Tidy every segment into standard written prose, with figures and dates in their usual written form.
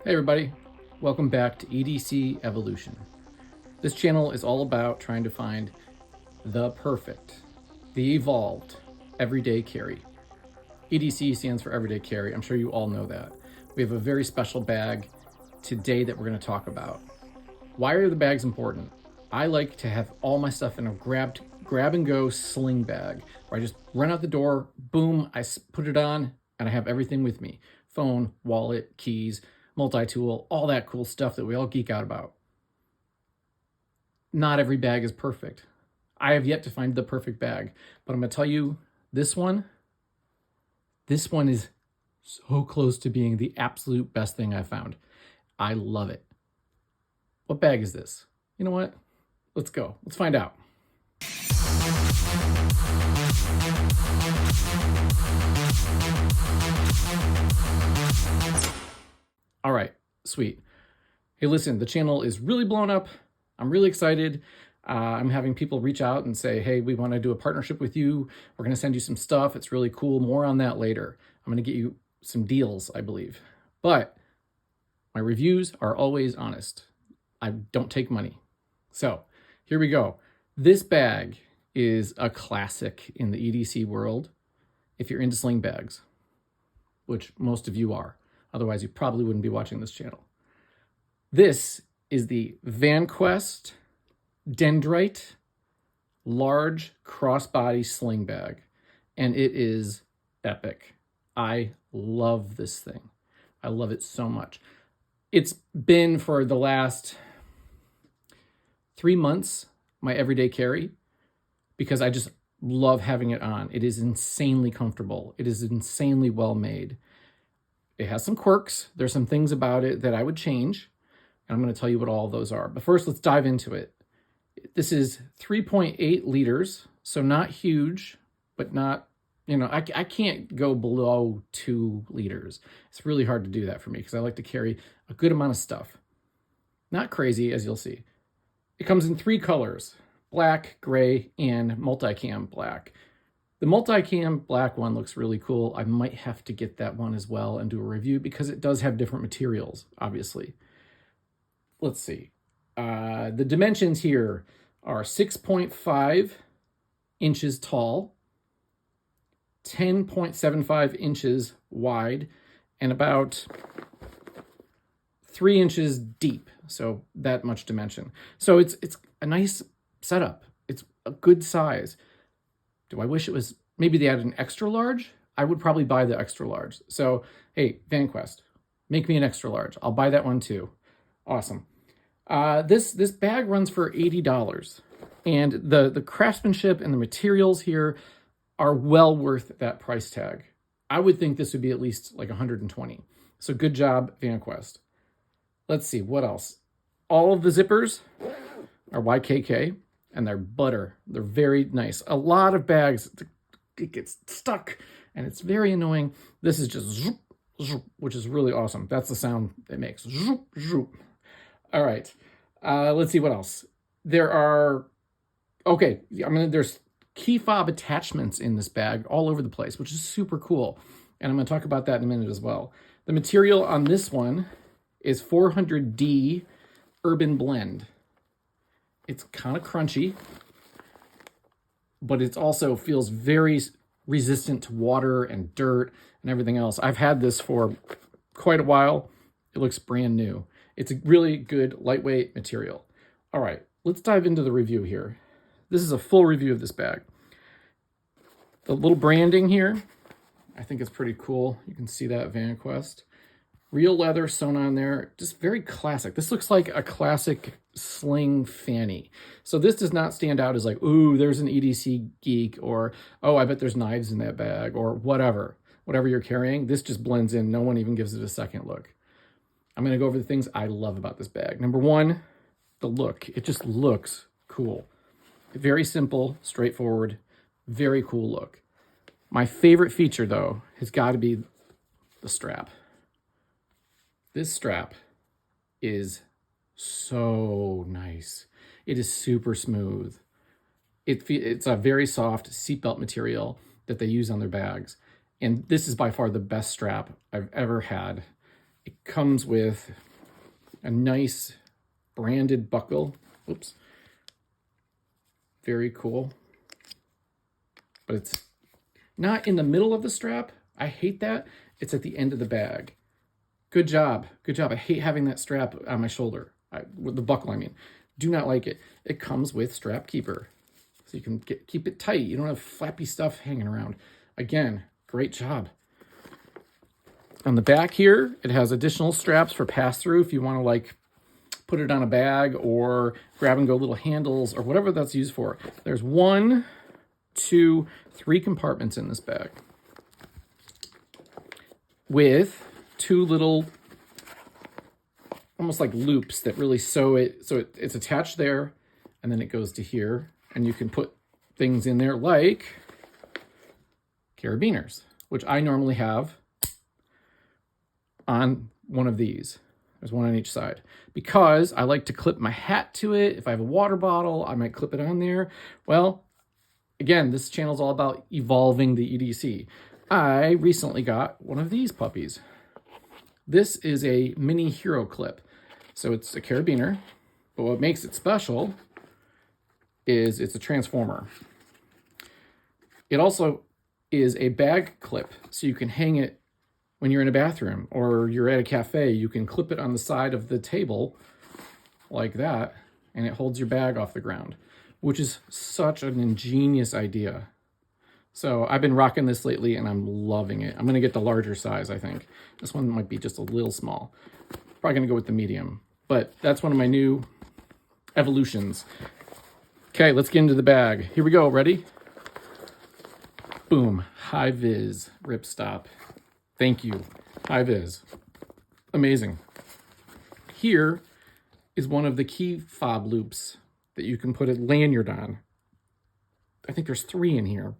Hey everybody, welcome back to EDC Evolution. This channel is all about trying to find the perfect, the evolved, everyday carry. EDC stands for everyday carry. I'm sure you all know that. We have a very special bag today that we're going to talk about. Why are the bags important? I like to have all my stuff in a grab and go sling bag where I just run out the door, boom, I put it on, and I have everything with me. Phone, wallet, keys, multi-tool, all that cool stuff that we all geek out about. Not every bag is perfect. I have yet to find the perfect bag, but I'm going to tell you this one is so close to being the absolute best thing I've found. I love it. What bag is this? You know what? Let's go. Let's find out. All right, sweet. Hey, listen, the channel is really blown up. I'm really excited. I'm having people reach out and say, hey, we want to do a partnership with you. We're going to send you some stuff. It's really cool. More on that later. I'm going to get you some deals, I believe. But my reviews are always honest. I don't take money. So here we go. This bag is a classic in the EDC world if you're into sling bags, which most of you are. Otherwise, you probably wouldn't be watching this channel. This is the VANQUEST Dendrite large crossbody sling bag, and it is epic. I love this thing. I love it so much. It's been for the last 3 months my everyday carry because I just love having it on. It is insanely comfortable. It is insanely well made. It has some quirks. There's some things about it that I would change, and I'm going to tell you what all of those are. But first, let's dive into it. This is 3.8 liters, so not huge, but not, I can't go below 2 liters. It's really hard to do that for me because I like to carry a good amount of stuff. Not crazy, as you'll see. It comes in 3 colors, black, gray, and multicam black. The multicam black one looks really cool. I might have to get that one as well and do a review because it does have different materials, obviously. Let's see. The dimensions here are 6.5 inches tall, 10.75 inches wide, and about 3 inches deep. So that much dimension. So it's a nice setup. It's a good size. Do I wish it was, maybe they added an extra large? I would probably buy the extra large. So, hey, VanQuest, make me an extra large. I'll buy that one too. Awesome. This bag runs for $80. And the craftsmanship and the materials here are well worth that price tag. I would think this would be at least like $120. So good job, VanQuest. Let's see, what else? All of the zippers are YKK. And they're butter. They're very nice. A lot of bags, it gets stuck and it's very annoying. This is just zoop, zoop, which is really awesome. That's the sound it makes. Zoop, zoop. All right. Let's see what else. There's key fob attachments in this bag all over the place, which is super cool. And I'm going to talk about that in a minute as well. The material on this one is 400D Urban Blend. It's kind of crunchy, but it also feels very resistant to water and dirt and everything else. I've had this for quite a while. It looks brand new. It's a really good lightweight material. All right, let's dive into the review here. This is a full review of this bag. The little branding here, I think it's pretty cool. You can see that VanQuest. Real leather sewn on there, just very classic. This looks like a classic sling fanny. So this does not stand out as like, ooh, there's an EDC geek, or, oh, I bet there's knives in that bag, or whatever you're carrying. This just blends in. No one even gives it a second look. I'm going to go over the things I love about this bag. Number one, the look. It just looks cool. Very simple, straightforward, very cool look. My favorite feature, though, has got to be the strap. This strap is so nice. It is super smooth. It's a very soft seatbelt material that they use on their bags. And this is by far the best strap I've ever had. It comes with a nice branded buckle. Oops. Very cool. But it's not in the middle of the strap. I hate that. It's at the end of the bag. Good job. Good job. I hate having that strap on my shoulder. With the buckle, I mean. Do not like it. It comes with strap keeper. So you can keep it tight. You don't have flappy stuff hanging around. Again, great job. On the back here, it has additional straps for pass-through if you want to like put it on a bag or grab and go little handles or whatever that's used for. There's 1, 2, 3 compartments in this bag with 2 little almost like loops that really sew it. So it's attached there and then it goes to here, and you can put things in there like carabiners, which I normally have on one of these. There's one on each side because I like to clip my hat to it. If I have a water bottle, I might clip it on there. Well, again, this channel is all about evolving the EDC. I recently got one of these puppies. This is a mini hero clip. So it's a carabiner, but what makes it special is it's a transformer. It also is a bag clip, so you can hang it when you're in a bathroom or you're at a cafe. You can clip it on the side of the table like that, and it holds your bag off the ground, which is such an ingenious idea. So I've been rocking this lately and I'm loving it. I'm gonna get the larger size, I think. This one might be just a little small. Probably gonna go with the medium, but that's one of my new evolutions. Okay, let's get into the bag. Here we go, ready? Boom, high vis ripstop. Thank you, high vis. Amazing. Here is one of the key fob loops that you can put a lanyard on. I think there's 3 in here.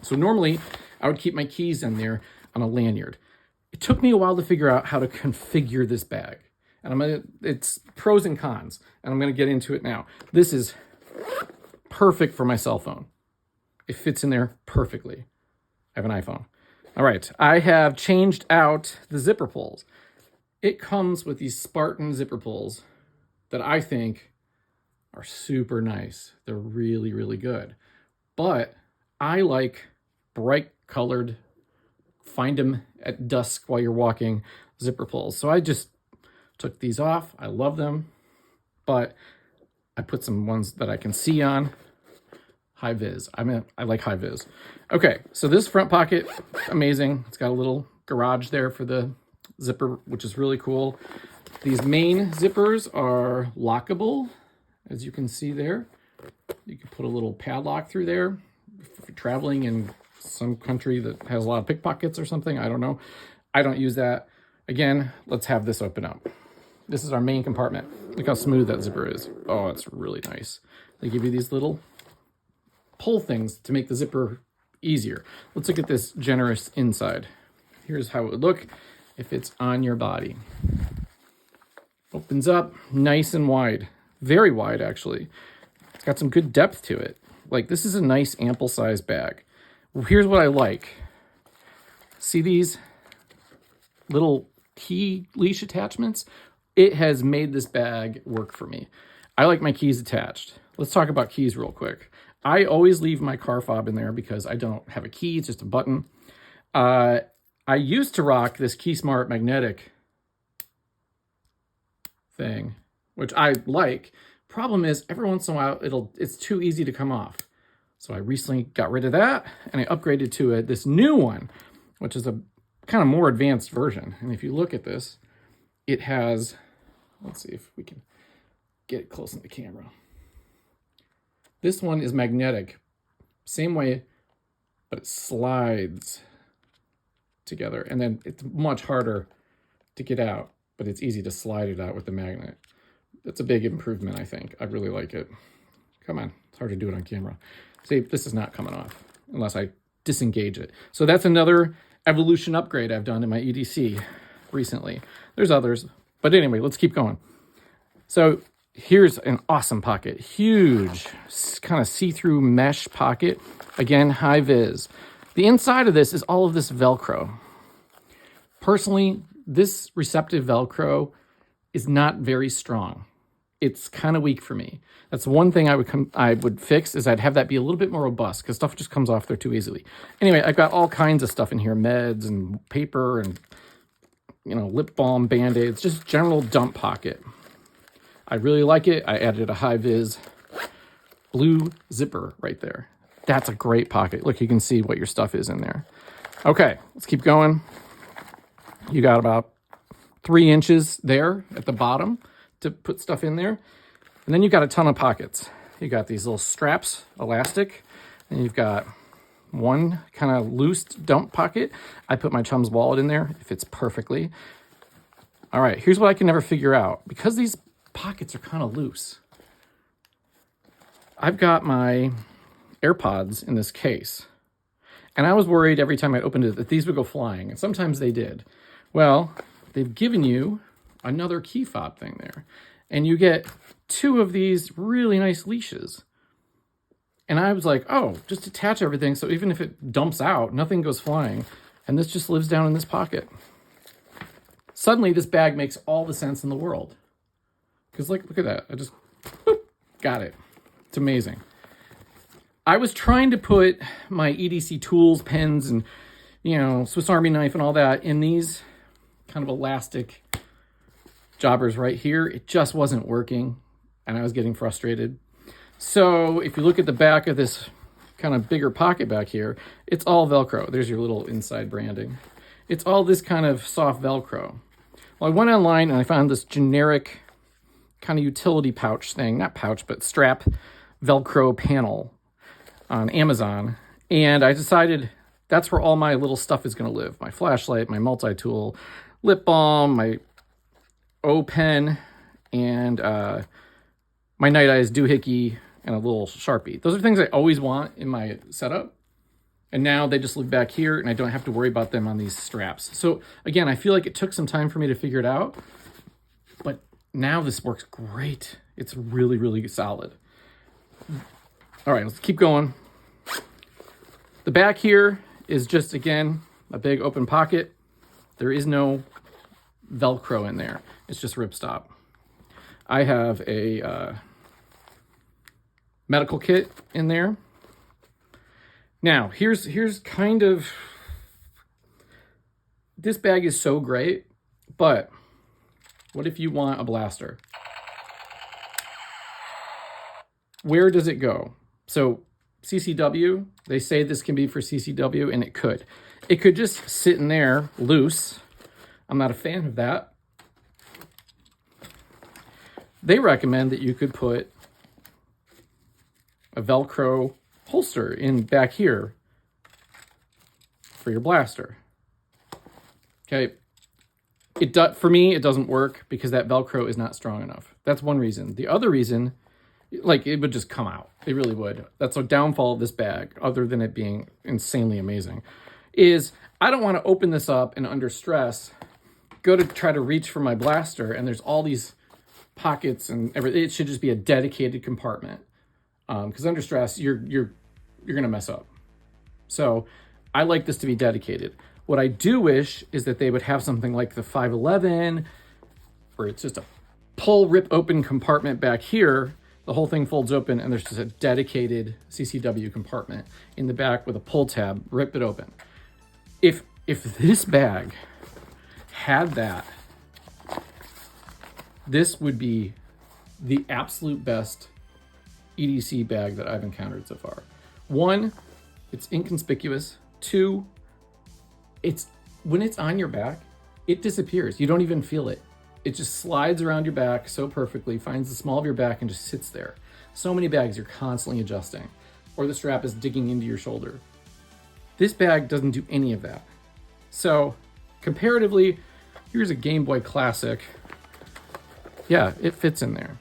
So normally I would keep my keys in there on a lanyard. It took me a while to figure out how to configure this bag. And it's pros and cons, and I'm gonna get into it now. This is perfect for my cell phone. It fits in there perfectly. I have an iPhone. All right, I have changed out the zipper pulls. It comes with these Spartan zipper pulls that I think are super nice. They're really, really good. But I like bright colored, find them at dusk while you're walking zipper pulls. So I just took these off. I love them, but I put some ones that I can see on. High vis. I like high vis. Okay, so this front pocket, amazing. It's got a little garage there for the zipper, which is really cool. These main zippers are lockable, as you can see there. You can put a little padlock through there. If you're traveling in some country that has a lot of pickpockets or something, I don't know. I don't use that. Again, let's have this open up. This is our main compartment. Look how smooth that zipper is. Oh, it's really nice. They give you these little pull things to make the zipper easier. Let's look at this generous inside. Here's how it would look if it's on your body. Opens up nice and wide. Very wide, actually. It's got some good depth to it. Like, this is a nice ample size bag. Here's what I like. See these little key leash attachments? It has made this bag work for me. I like my keys attached. Let's talk about keys real quick. I always leave my car fob in there because I don't have a key, it's just a button. I used to rock this KeySmart magnetic thing, which I like. Problem is, every once in a while, it's too easy to come off. So I recently got rid of that and I upgraded to this new one, which is a kind of more advanced version. And if you look at this, it has, let's see if we can get it close in the camera. This one is magnetic, same way, but it slides together. And then it's much harder to get out, but it's easy to slide it out with the magnet. That's a big improvement, I think. I really like it. Come on, it's hard to do it on camera. See, this is not coming off unless I disengage it. So that's another evolution upgrade I've done in my EDC recently. There's others, but anyway, let's keep going. So here's an awesome pocket. Huge, kind of see-through mesh pocket. Again, high vis. The inside of this is all of this Velcro. Personally, this receptive Velcro is not very strong. It's kind of weak for me. That's one thing I would fix, is I'd have that be a little bit more robust, because stuff just comes off there too easily. Anyway, I've got all kinds of stuff in here, meds and paper and, you know, lip balm, Band-Aids, just general dump pocket. I really like it. I added a high-vis blue zipper right there. That's a great pocket. Look, you can see what your stuff is in there. Okay, let's keep going. You got about 3 inches there at the bottom to put stuff in there. And then you've got a ton of pockets. You got these little straps, elastic, and you've got one kind of loose dump pocket. I put my chum's wallet in there. It fits perfectly. All right, here's what I can never figure out. Because these pockets are kind of loose, I've got my AirPods in this case. And I was worried every time I opened it that these would go flying, and sometimes they did. Well, they've given you another key fob thing there, and you get 2 of these really nice leashes. And I was like, oh, just attach everything so even if it dumps out, nothing goes flying, and this just lives down in this pocket. Suddenly, this bag makes all the sense in the world. Because look at that. I just boop, got it. It's amazing. I was trying to put my EDC tools, pens, and, you know, Swiss Army knife and all that in these kind of elastic jobbers right here. It just wasn't working, and I was getting frustrated. So if you look at the back of this kind of bigger pocket back here, it's all Velcro. There's your little inside branding. It's all this kind of soft Velcro. Well, I went online and I found this generic kind of utility pouch thing, not pouch, but strap Velcro panel on Amazon. And I decided that's where all my little stuff is going to live. My flashlight, my multi-tool, lip balm, my O pen, and my Night Eyes doohickey, and a little Sharpie. Those are things I always want in my setup. And now they just live back here, and I don't have to worry about them on these straps. So again, I feel like it took some time for me to figure it out, but now this works great. It's really, really solid. All right, let's keep going. The back here is just, again, a big open pocket. There is no Velcro in there. It's just ripstop. I have a medical kit in there. Now, here's kind of, this bag is so great, but what if you want a blaster? Where does it go? So CCW, they say this can be for CCW, and it could. It could just sit in there loose. I'm not a fan of that. They recommend that you could put a Velcro holster in back here for your blaster. Okay. For me, it doesn't work because that Velcro is not strong enough. That's one reason. The other reason, like, it would just come out. It really would. That's a downfall of this bag, other than it being insanely amazing, is I don't want to open this up and under stress go to try to reach for my blaster, and there's all these pockets and everything. It should just be a dedicated compartment. Because under stress, you're gonna mess up. So I like this to be dedicated. What I do wish is that they would have something like the 511, where it's just a pull, rip open compartment back here. The whole thing folds open, and there's just a dedicated CCW compartment in the back with a pull tab. Rip it open. If this bag had that, this would be the absolute best EDC bag that I've encountered so far. 1, it's inconspicuous. 2, when it's on your back, it disappears. You don't even feel it. It just slides around your back so perfectly, finds the small of your back, and just sits there. So many bags you're constantly adjusting, or the strap is digging into your shoulder. This bag doesn't do any of that. So comparatively, here's a Game Boy Classic. Yeah, it fits in there.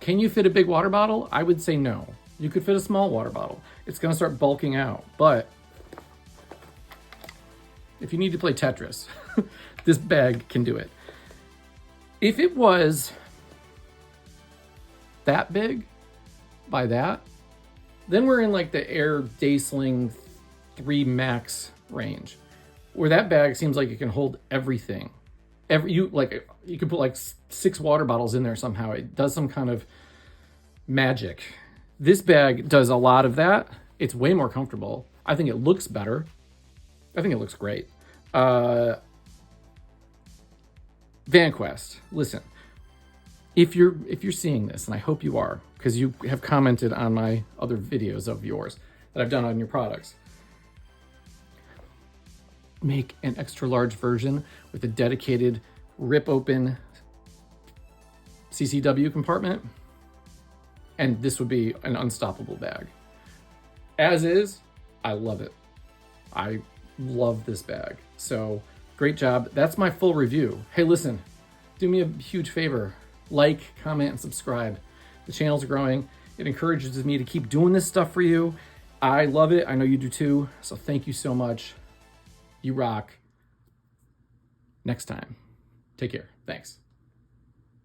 Can you fit a big water bottle? I would say no. You could fit a small water bottle. It's gonna start bulking out, but if you need to play Tetris, this bag can do it. If it was that big by that, then we're in like the Air Day Sling 3 Max range, where that bag seems like it can hold everything You could put like 6 water bottles in there somehow. It does some kind of magic. This bag does a lot of that. It's way more comfortable. I think it looks better. I think it looks great. VanQuest, listen, if you're seeing this, and I hope you are, because you have commented on my other videos of yours that I've done on your products, make an extra large version with a dedicated rip open CCW compartment, and this would be an unstoppable bag. As is, I love it. I love this bag. So great job. That's my full review. Hey, listen, do me a huge favor. Like, comment, and subscribe. The channel's growing. It encourages me to keep doing this stuff for you. I love it. I know you do too. So thank you so much. You rock. Next time. Take care. Thanks.